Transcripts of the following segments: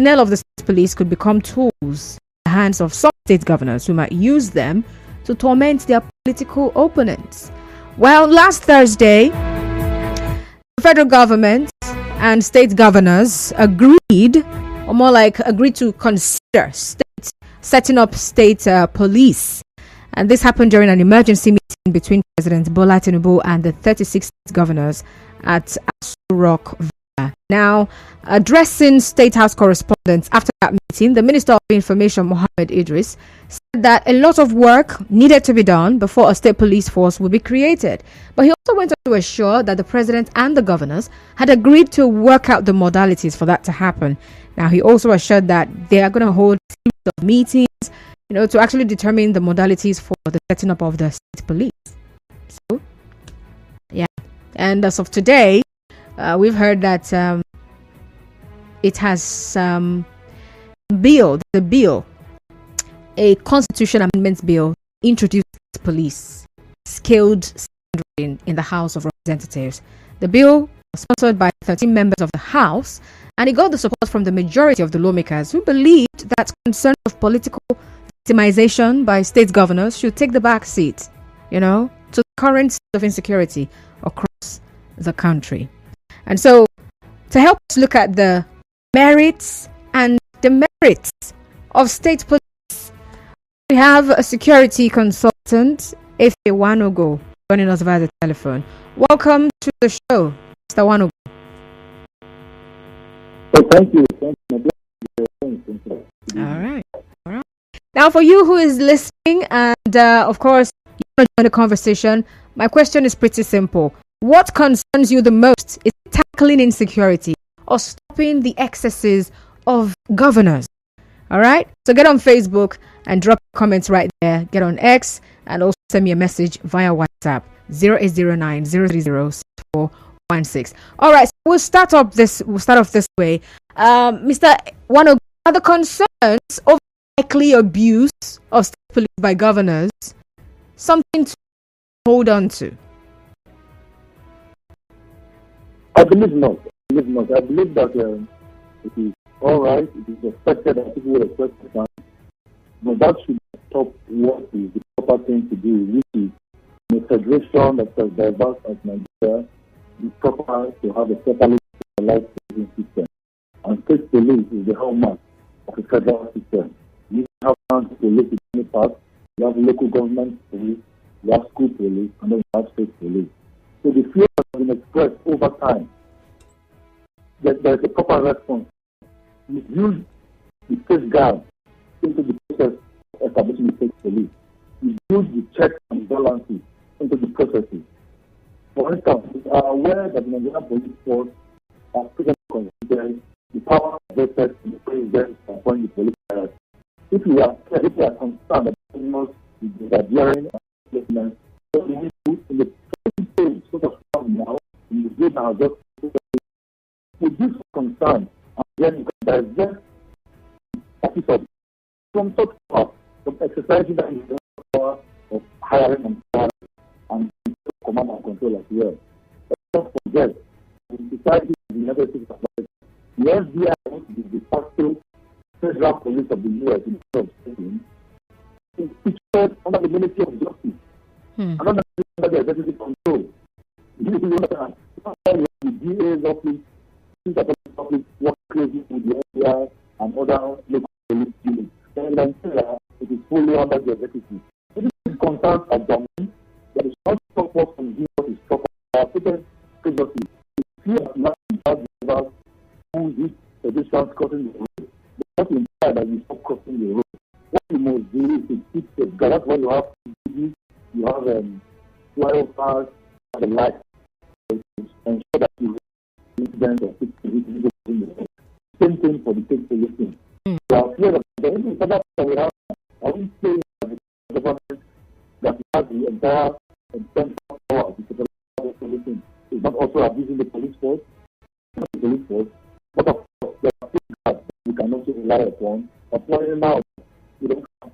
personnel of the state police could become tools in the hands of some state governors who might use them to torment their political opponents. Well, last Thursday, the federal government and state governors agreed, or more like agreed to consider setting up state police. And this happened during an emergency meeting between President Bola Tinubu and the 36 state governors at Aso Rock Villa. Now, addressing State House correspondents after that meeting, the Minister of Information, Mohammed Idris, said that a lot of work needed to be done before a state police force would be created. But he also went on to assure that the President and the governors had agreed to work out the modalities for that to happen. Now, he also assured that they are going to hold a series of meetings, to actually determine the modalities for the setting up of the state police. So, yeah. And as of today, we've heard that it has a constitution amendment bill introduced police scaled standard in the House of Representatives. The bill was sponsored by 13 members of the House, and it got the support from the majority of the lawmakers who believed that concerns of political victimization by state governors should take the back seat, to the current state of insecurity across the country. And so, to help us look at the merits and demerits of state police, we have a security consultant, Wanogho, joining us via the telephone. Welcome to the show, Mr. Wanogho. Oh, thank you. All right. Now, for you who is listening, and of course, you want to join the conversation, my question is pretty simple. What concerns you the most? Is it tackling insecurity or stopping the excesses of governors? All right. So get on Facebook and drop comments right there. Get on X and also send me a message via WhatsApp 0809 030 6416. All right. So we'll start off this way. Mr. Wanogho, are the concerns of likely abuse of state police by governors something to hold on to? I believe not. I believe that it is all right. It is expected that people will expect it, but that should stop what is the proper thing to do, which is in a federation that is diverse as Nigeria, it's proper to have a separate policing system. And state police is the hallmark of a federal system. You have county police in many parts, you have local government police, you have school police, and then you have state police. So the fear has been expressed over time that there is a proper response. You use the state guard into the process of establishing the state police. You use the checks and balances into the processes. For instance, we are aware that the Nigerian police force has taken consideration the power vested in the president to appoint the police director. If we are concerned that criminals is adhering and placement, so we need to, in the same stage, sort of now, in the day now, just with this concern, and then you can divert officers from such power, from exercising that is the power of hiring and firing and command and control as well. But don't forget, in society, the United States of America, the FBI is the de facto federal police of the U.S. in terms of state, is pictured under the Ministry of Justice, and under the executive control. The DA's office, office work closely with the FBI and other local police units. In Nigeria, it is fully under the executive. So this is concerns are dominant, that is not stop us from doing what is proper. Our stated previously, the fear of not about who this pedestrians crossing the road, but not imply that we stop crossing the road. What you must do is to keep the guard. That's why you have you have flyovers and the like, to ensure that you incidents or same thing for the state policing. We are clear that the only other we have, I won't say that the government that has the entire central power of the state policing is not also abusing the police force, but of course there are things that we can also rely upon. Applying now, we don't have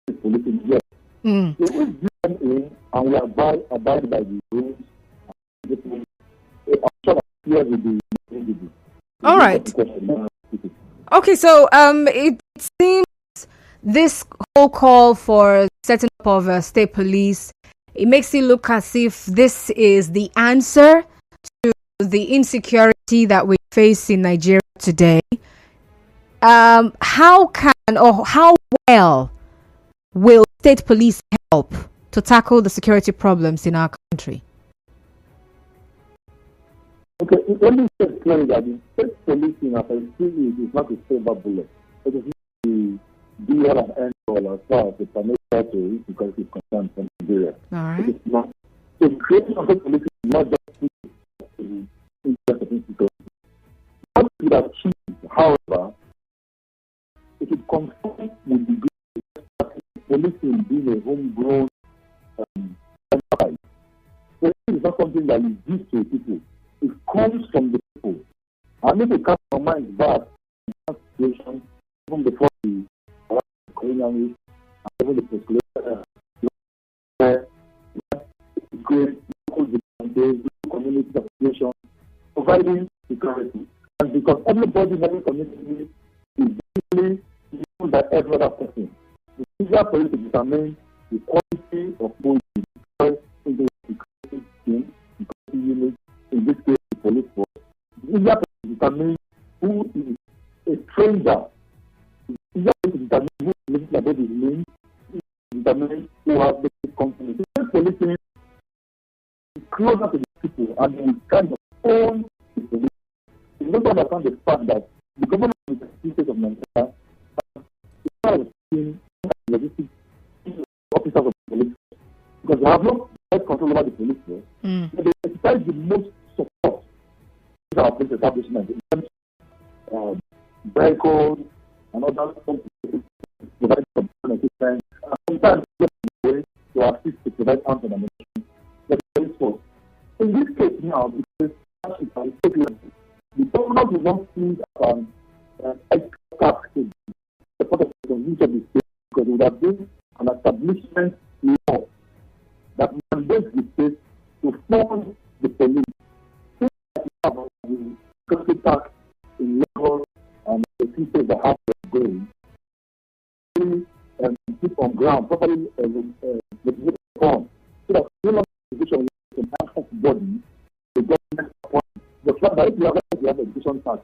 the policing yet. So we do them in and we abide by the rules. All right. Okay, so it seems this whole call for setting up of state police, it makes it look as if this is the answer to the insecurity that we face in Nigeria today. How well will state police help to tackle the security problems in our country? Okay, let me say clearly that the state policing, as I see it, is not a silver bullet. It is not the be all and end all as far as the financial to insecurity is concerned from Nigeria. All right. It is not. So the creation of the policing is not just the interest of insecurity. What it would achieve, however, it would conflict with the policing being a homegrown enterprise. So it is not something that is used to people. It comes from the people. And if we cast our minds back in that situation, even before the colonialism, and even the post-colonial great local community association providing security. And because everybody in every community is basically known by every other person, it's easier for you to determine the quality of who you deploy into the security team, security unit, in this case the police force. It's easier for you to determine who is a stranger. It's easier for you to determine who is living about his name, determine who has basic company. So policing is closer to the people and we kind of own the police. You don't understand the fact that the government of the state of Nigeria has been logistic officers of the police because they have no control over the police force. But they exercise the most support to our police establishment in terms of vehicles and other providing some assistance and sometimes to assist to provide answer and the police force. In this case now, because the government will not see extra tax to support of each of the states because it would have been an establishment law that mandates the state to fund the police. Since you have the security tax in Lagos and the states that have going, keep on ground properly legislative form so that no longer education can access body the government point. The fact that if you have education tax,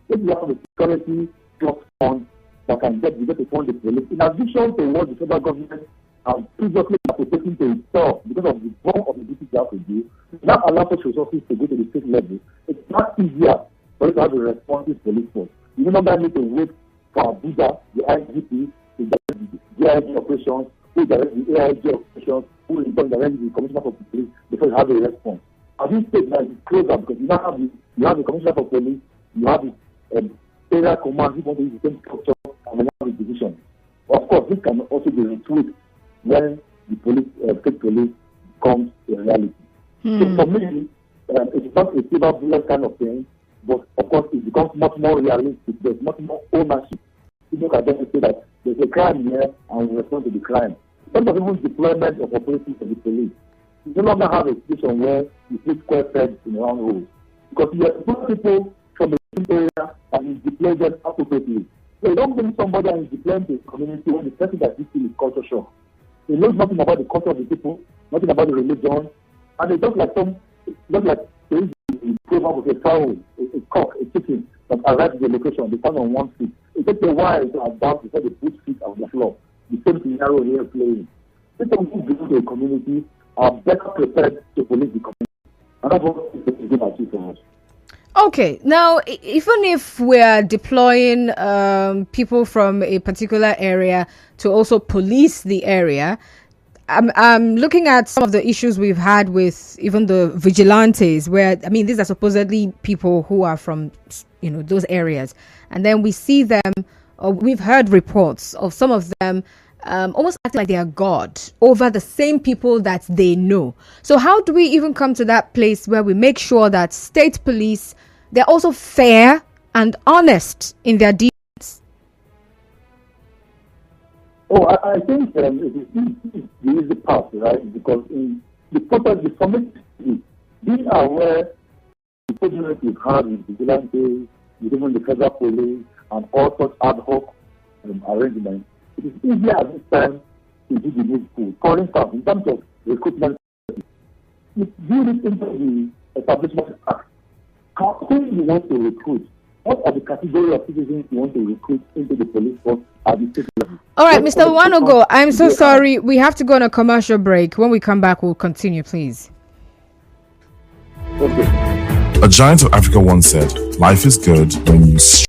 if you have a security trust fund that can get to fund the police, in addition to what the federal government has previously taken to itself because of the bulk of the duties you have to do, that allows us resources to go to the state level. It's not easier for you to have a responsive police force. You no longer need to wait for Abuja, the IGP, to direct the AIG operations, who direct the AIG operations, who in turn direct the commissioner for police before you have a response. At this stage now it's closer because you have the commissioner for police, you have the area command, you want to use the same structure, and then you have the division. Of course, this can also be retweaked when the police, state police comes to reality. So for me, it's not a silver bullet kind of thing, but of course it becomes much more realistic. There's much more ownership. People can just say that there's a crime here and we respond to the crime. Some of even deployment of operations of the police. You no longer have a situation where you put square pegs in round holes. Because you have people from a different area and you deploy them appropriately. So you don't bring somebody and you deploy them to the community when the person that this thing is culture shock. He knows nothing about the culture of the people, nothing about the religion, and it's just like there is a program of a fowl, a cock, a chicken that arrives at the location, they stand on one feet. It takes a while to adapt before they put feet on the floor. The same scenario here playing. People who belong to a community are better prepared to police the community. And that's what is going to achieve for us. Okay, now even if we're deploying people from a particular area to also police the area, I'm looking at some of the issues we've had with even the vigilantes, where these are supposedly people who are from those areas, and then we see them, or we've heard reports of some of them almost acting like they are God over the same people that they know. So how do we even come to that place where we make sure that state police, they're also fair and honest in their dealings? Oh, I think it is the easy path, right? Because in the purpose, the community, being aware the problems we've had with vigilantes, with even the federal police, and all such ad hoc arrangements, it is easier at this time to do the needful. For instance, in terms of recruitment, if you look into the Establishment Act, who you want to recruit? What are the category of citizens you want to recruit into the police force at the state level? All right, Mr. Wanogho, I'm so sorry. We have to go on a commercial break. When we come back, we'll continue, please. Okay. A giant of Africa once said, "Life is good when you stream."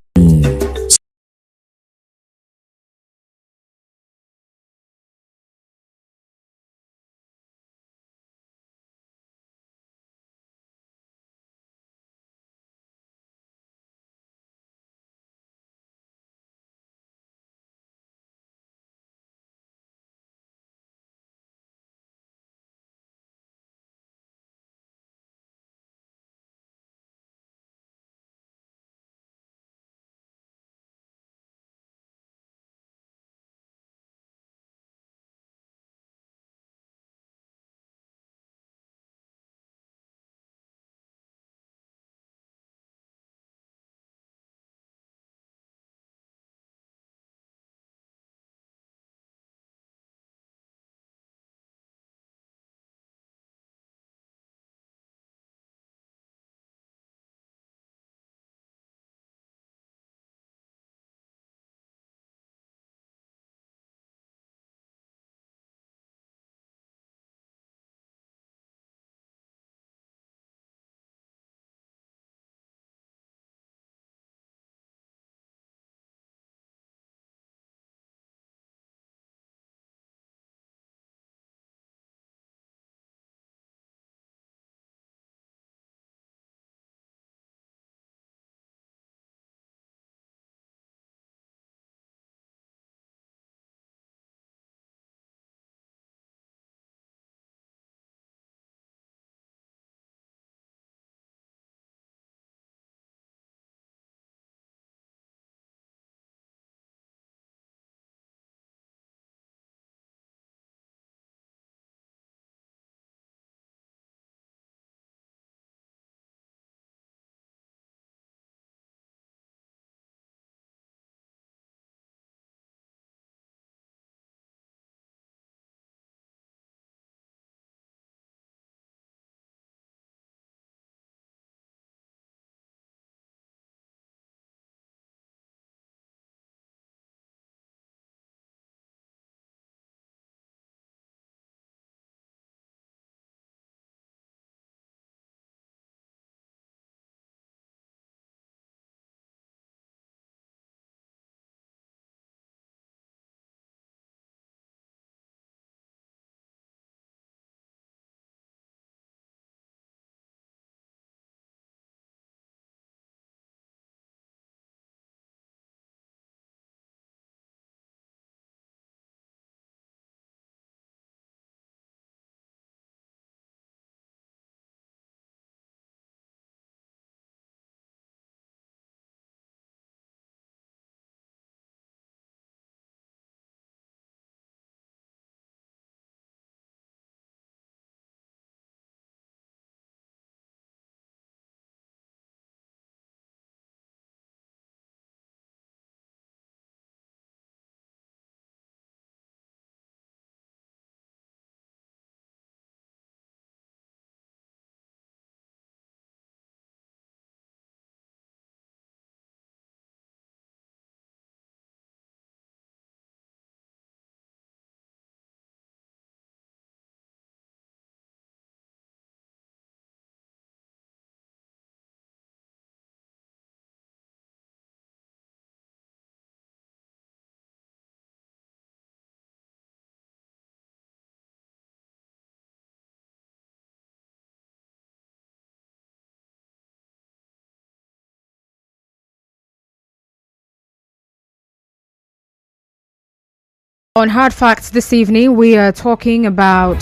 On Hard Facts this evening, we are talking about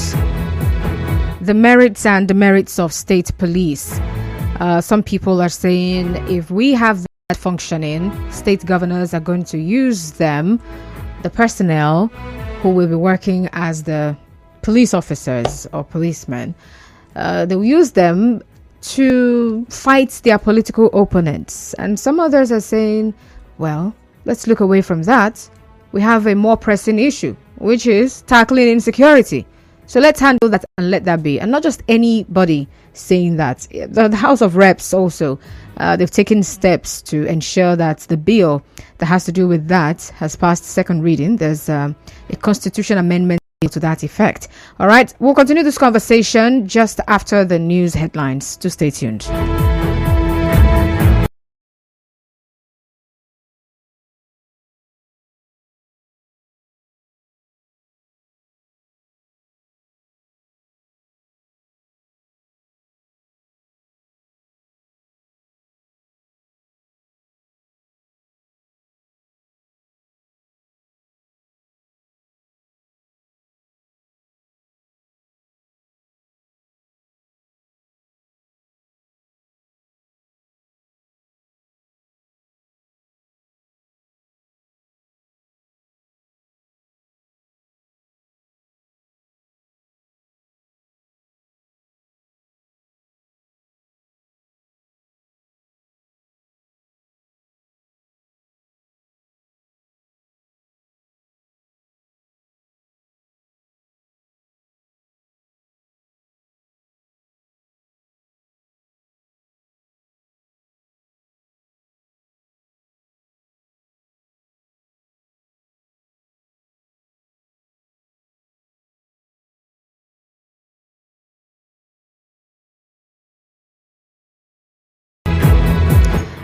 the merits and demerits of state police. Some people are saying if we have that functioning, state governors are going to use them, the personnel who will be working as the police officers or policemen. They'll use them to fight their political opponents. And some others are saying, Well, let's look away from that. We have a more pressing issue, which is tackling insecurity. So let's handle that and let that be. And not just anybody saying that. The House of Reps also, they've taken steps to ensure that the bill that has to do with that has passed second reading. There's a constitution amendment to that effect. All right, we'll continue this conversation just after the news headlines. To stay tuned.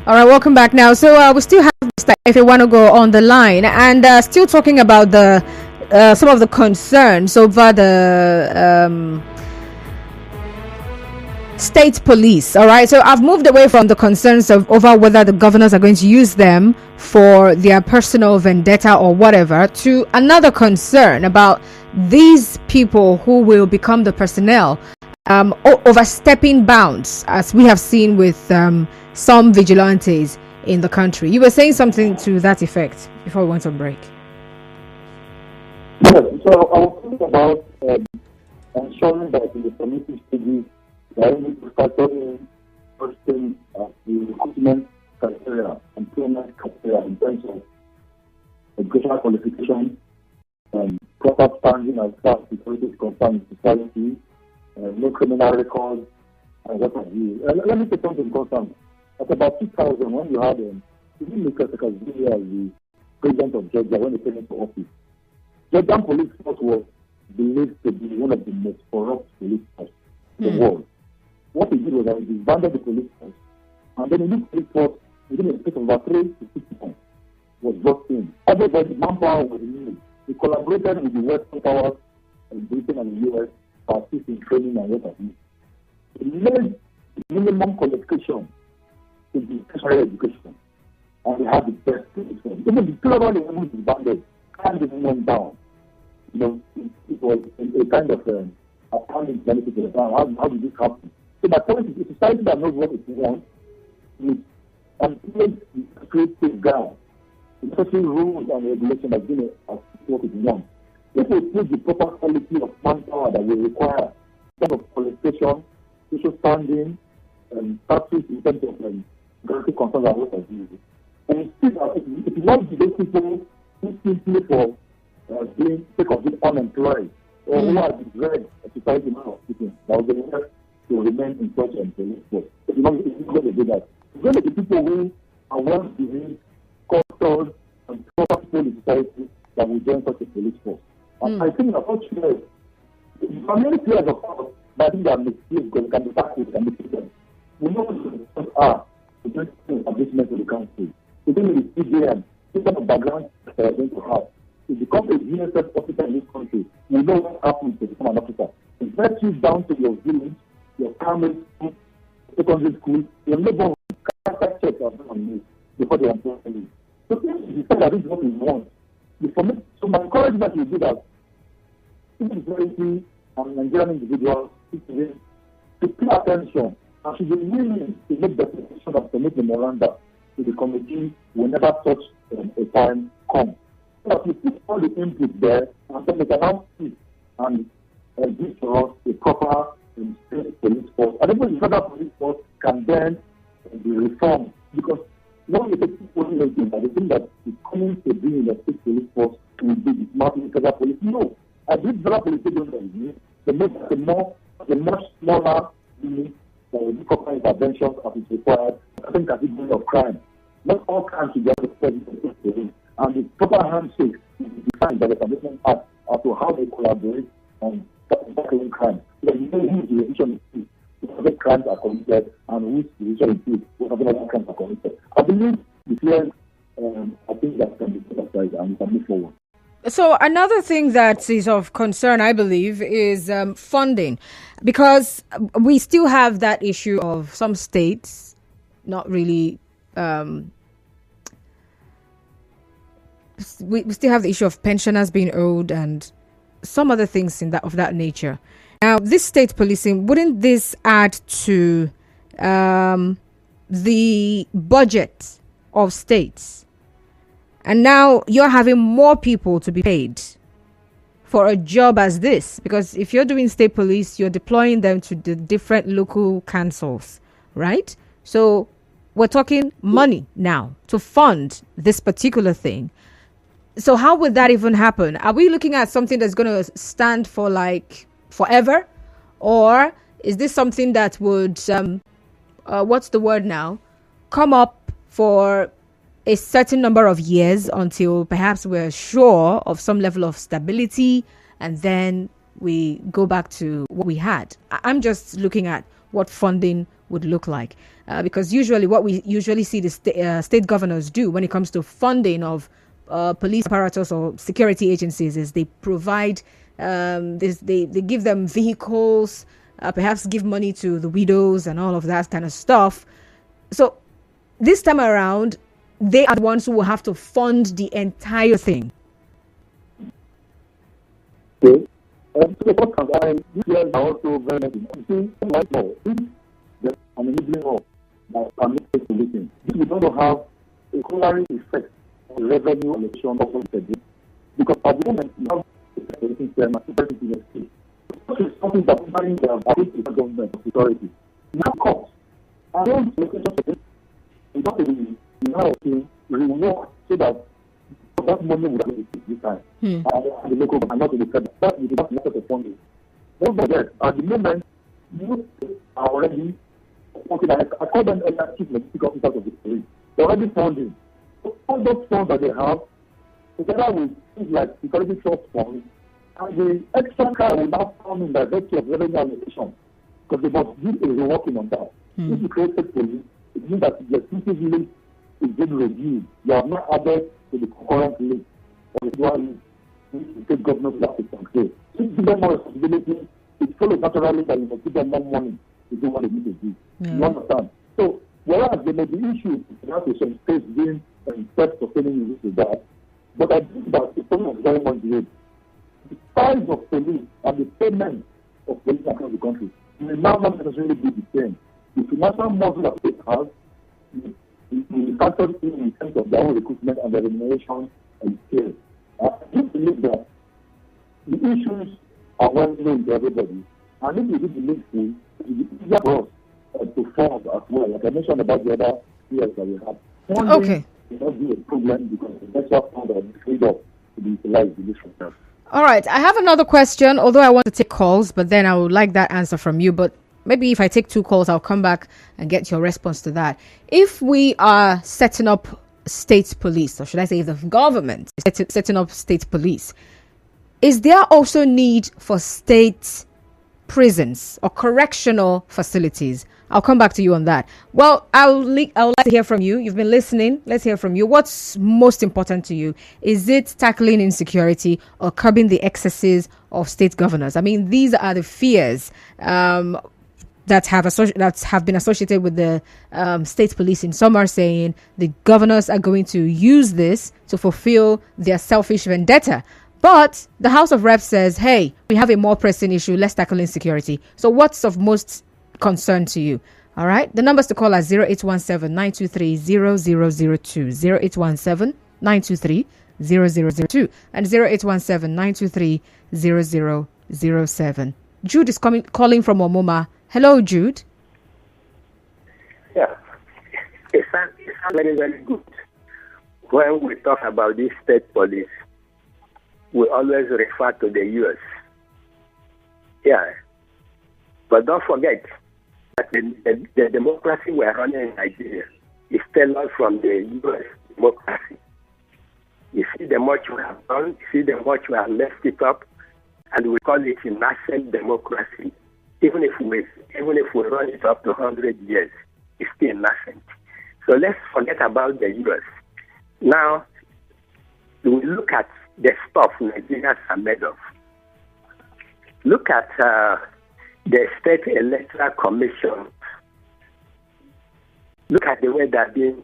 All right, welcome back now. So we still have Mr. Wanogho on the line, and still talking about the some of the concerns over the state police. All right, so I've moved away from the concerns of over whether the governors are going to use them for their personal vendetta or whatever, to another concern about these people who will become the personnel overstepping bounds, as we have seen with some vigilantes in the country. You were saying something to that effect before we went on break. Yes, so I was talking about ensuring that in the community stages, there is a factoring person the recruitment criteria, employment criteria in terms of educational qualification, proper standing as far as security is concerned in society, no criminal records, and what have you. Let me take something concerned. At about 2000, when you had even Lucas as the president of Georgia when he came into office, Georgian police force was believed to be one of the most corrupt police force in the world. What he did was that he disbanded the police force, and then the new police force, within a space of about 3 to 6 months, was brought in. Everybody, manpower was new. He collaborated with the Western powers in Britain and the US to assist in training and what have you. He made minimum qualification to be tertiary education, and they had the best police force. Even the global level disbanded, kind of went down. You know, it was a kind of accounting benefit to the town. How did this happen? So my point is, a society that knows what it wants, and creates the creative ground, especially rules and regulations that do what it wants. If we put the proper quality of manpower that we require, in terms of qualification, social standing, status in terms of security concerns and what have you. And if you want to those people who simply for being sake of being unemployed or who are the dread of society now of speaking, that will be left to remain in such a police force. If you're not going to do that, it's going to be people who are well behaved, cultured, and proper people in society that will join such a police force. And I think unfortunately, there are many players of course, but I think they are misused because they can be tackled and be taken. We know what the results are to bring establishment to the country. Even with the CJM, this kind of background that are going to have. To become a GSS officer in this country, you know what happens to become an officer. It gets you down to your village, your primary school, secondary school, your neighborhood, character checks are done on you before they employ you. So if you say that this is what we want, so my encouragement is that security and Nigerian individuals to pay attention and should be willing to make the decision of submit memoranda to the committee whenever such a time comes. So that we put all the input there and then they can now see and give to us a proper state police force. And even the federal police force can then be reformed because One of the people that they think that it's coming to be in the state police force will be dismantling federal police. No. I believe federal police don't exist. The much smaller unit that will do proper interventions as is required, I think category of crime. Not all crimes should just be spread to the police. And the proper handshake is defined by the Foundation Act as to how they collaborate on tackling crime. So you know whose decision is other crimes are committed and whose decision is what other crimes are committed. I believe the fear, I think that can be put aside and we can move forward. So another thing that is of concern, I believe, is funding, because we still have that issue of some states not really. We still have the issue of pensioners being owed and some other things of that nature. Now, this state policing, wouldn't this add to the budget of states? And now you're having more people to be paid for a job as this, because if you're doing state police, you're deploying them to the different local councils, right? So we're talking money now to fund this particular thing. So how would that even happen? Are we looking at something that's going to stand for like forever? Or is this something that would, what's the word now, come up for a certain number of years until perhaps we're sure of some level of stability, and then we go back to what we had? I'm just looking at what funding would look like, because usually what we usually see the state governors do when it comes to funding of police apparatus or security agencies is they provide they give them vehicles, perhaps give money to the widows and all of that kind of stuff. So this time around, they are the ones who will have to fund the entire thing. Okay. So the podcast, these years are also very important. Like more, there's an enabling law that permits policing. This will also have a corollary effect on revenue allocation of the state. Because at the moment, you have a policing system and security in the state. This is something that only the government of security. Now, costs. And those locations, we got to now to rework so that money would have been this time. And the local government, not to the federal. That is not method of funding. Don't forget, at the moment, you are already, I call them chief logistic officers of the police. They're already funding. So all those funds that they have, together with things like security trust funds, and the extra car will now come in by virtue of revenue allocation, because they must do a reworking on that. If you create a police, it means that the city list is being reviewed. You have not added to the concurrent list or the dual list which the state government will have to control. So if you give them more responsibility, it follows naturally that you must give them more money to do what they need to do. You understand? So whereas there may be issues with some states being self-sustaining in this regard, but I think that the problem is very much delayed. The size of police and the payment of police across the country may now not necessarily be the same. The financial model that state has is factored in terms of their own recruitment and the remuneration and scale. I do believe that the issues are well known to everybody, and if we do the needful, it will be easier for us to fund as well. Like I mentioned about the other years that we have. Funding will not be a problem because the extra funds are freed up to be utilized in this regard. All right. I have another question, although I want to take calls, but then I would like that answer from you. But maybe if I take 2 calls, I'll come back and get your response to that. If we are setting up state police, or should I say if the government is setting up state police, is there also need for state prisons or correctional facilities? I'll come back to you on that. Well, I would like to hear from you. You've been listening. Let's hear from you. What's most important to you? Is it tackling insecurity or curbing the excesses of state governors? I mean, these are the fears that have been associated with the state policing. Some are saying the governors are going to use this to fulfill their selfish vendetta. But the House of Reps says, hey, we have a more pressing issue. Let's tackle insecurity. So what's of most concern to you? All right. The numbers to call are 0817-923-0002, 0817-923-0002, and 0817-923-0007. Jude is calling from Omoma. Hello, Jude. Yeah. It's sound very, very good. When we talk about this state police, we always refer to the U.S. Yeah. But don't forget that the democracy we're running in Nigeria is tailored from the U.S. democracy. You see the much we have done, you see the much we have messed it up, and we call it a nascent democracy. Even if we run it up to 100 years, it's still nascent. So let's forget about the U.S. Now, we look at the stuff Nigerians are made of. Look at the State Electoral Commission. Look at the way they're being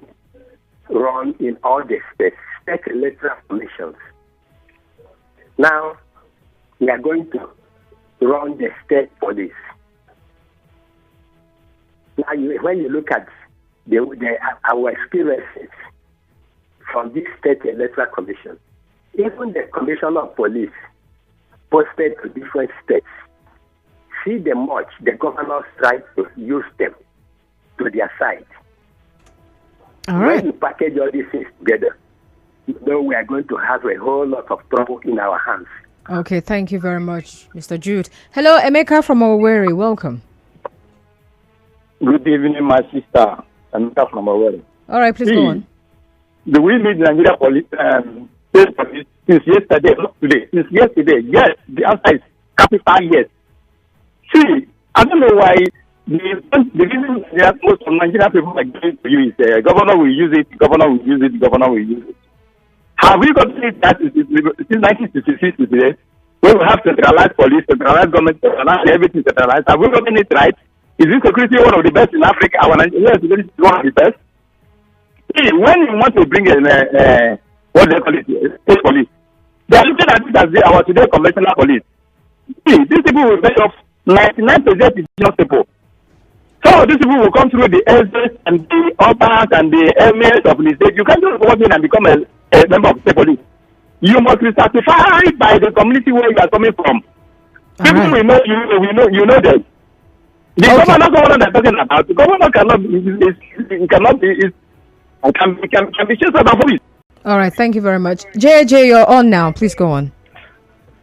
run in all the states, State Electoral Commissions. Now, we are going to run the state police. Now, when you look at our experiences from this State Electoral Commission, even the Commissioner of Police posted to different states, see the much the governors try to use them to their side. All right. When you package all these things together, you know we are going to have a whole lot of trouble in our hands. Okay, thank you very much, Mr. Jude. Hello, Emeka from Owerri. Welcome. Good evening, my sister. Emeka from Owerri. All right, please go on. Do we need Nigeria police, state police since yesterday, not today? Since yesterday, yes. The answer is capital yes. See, I don't know why the reason that most of Nigerian people are going to you is governor will use it, governor will use it, governor will use it. Have we got it that since 1966 today, when we have centralized police, centralized government, centralized everything centralized? Have we gotten it right? Is insecurity one of the best in Africa? Yes, it is one of the best. See, when you want to bring in what they call it, state police, they are looking at it as our today conventional police. See, these people will make up 99% indigenous people. Some of these people will come through the elders and the urbans and the emirs of the state. You can't just go in and become a member of state police. You must be certified by the community where you are coming from. People will know you know them. The governor they're talking about, the governor can be chased by police. All right, thank you very much. JJ, you're on now. Please go on.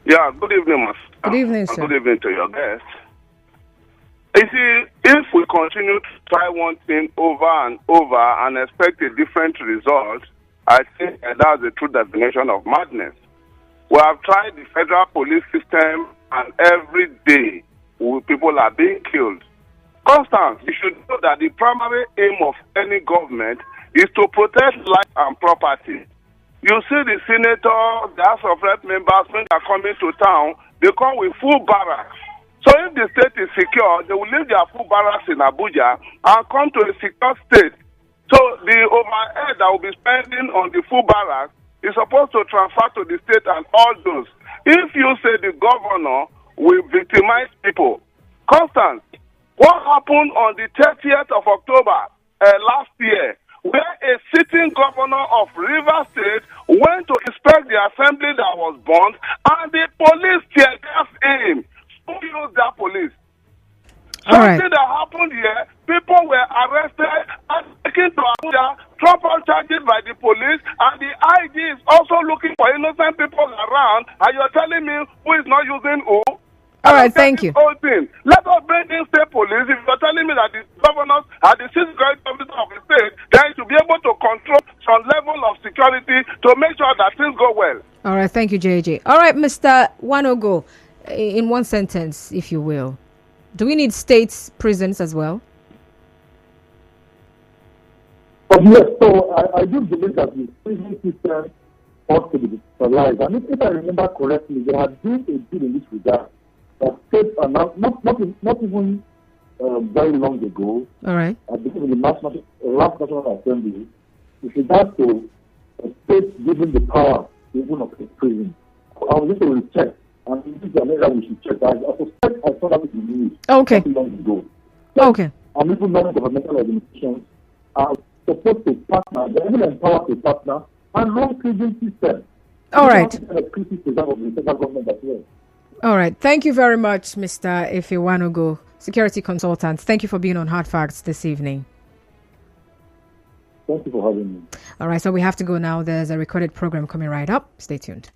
Yeah, good evening, Master. Good evening, sir. Good evening to your guests. You see, if we continue to try one thing over and over and expect a different result, I think that's the true definition of madness. We have tried the federal police system, and every day people are being killed. Constance, you should know that the primary aim of any government is to protect life and property. You see the senators, the House of Rep members, when they are coming to town, they come with full barracks. So if the state is secure, they will leave their full barracks in Abuja and come to a secure state. So the overhead that will be spending on the full barracks is supposed to transfer to the state and all those. If you say the governor will victimize people, Constance, what happened on the 30th of October last year, where a sitting governor of Rivers State went to inspect the assembly that was burned, and the police tear gas him. Who used that police? Something that happened here, people were arrested and taken to Abuja, trouble charges by the police, and the IG is also looking for innocent people around, and you're telling me who is not using who? All right, thank you. Let us bring in state police. If you're telling me that the governors are the chief security officer of the state, then to be able to control some level of security to make sure that things go well. All right, thank you, JJ. All right, Mr. Wanogho, in one sentence, if you will, do we need state prisons as well? Yes, so I do believe that the prison system ought to be centralized. And if I remember correctly, they had done a deal in this regard. States are not even very long ago. All right. I believe in the last National Assembly, with regard to a state given the power to even operate prison. I was just going to check, and this is an area we should check. I suspect I saw that in the news not long ago. Okay. And even non-governmental organizations are supposed to partner, they're even empowered to partner and run prison system. All right. All right. Thank you very much, Mr. Wanogho, security consultant. Thank you for being on Hard Facts this evening. Thank you for having me. All right, so we have to go now. There's a recorded program coming right up. Stay tuned.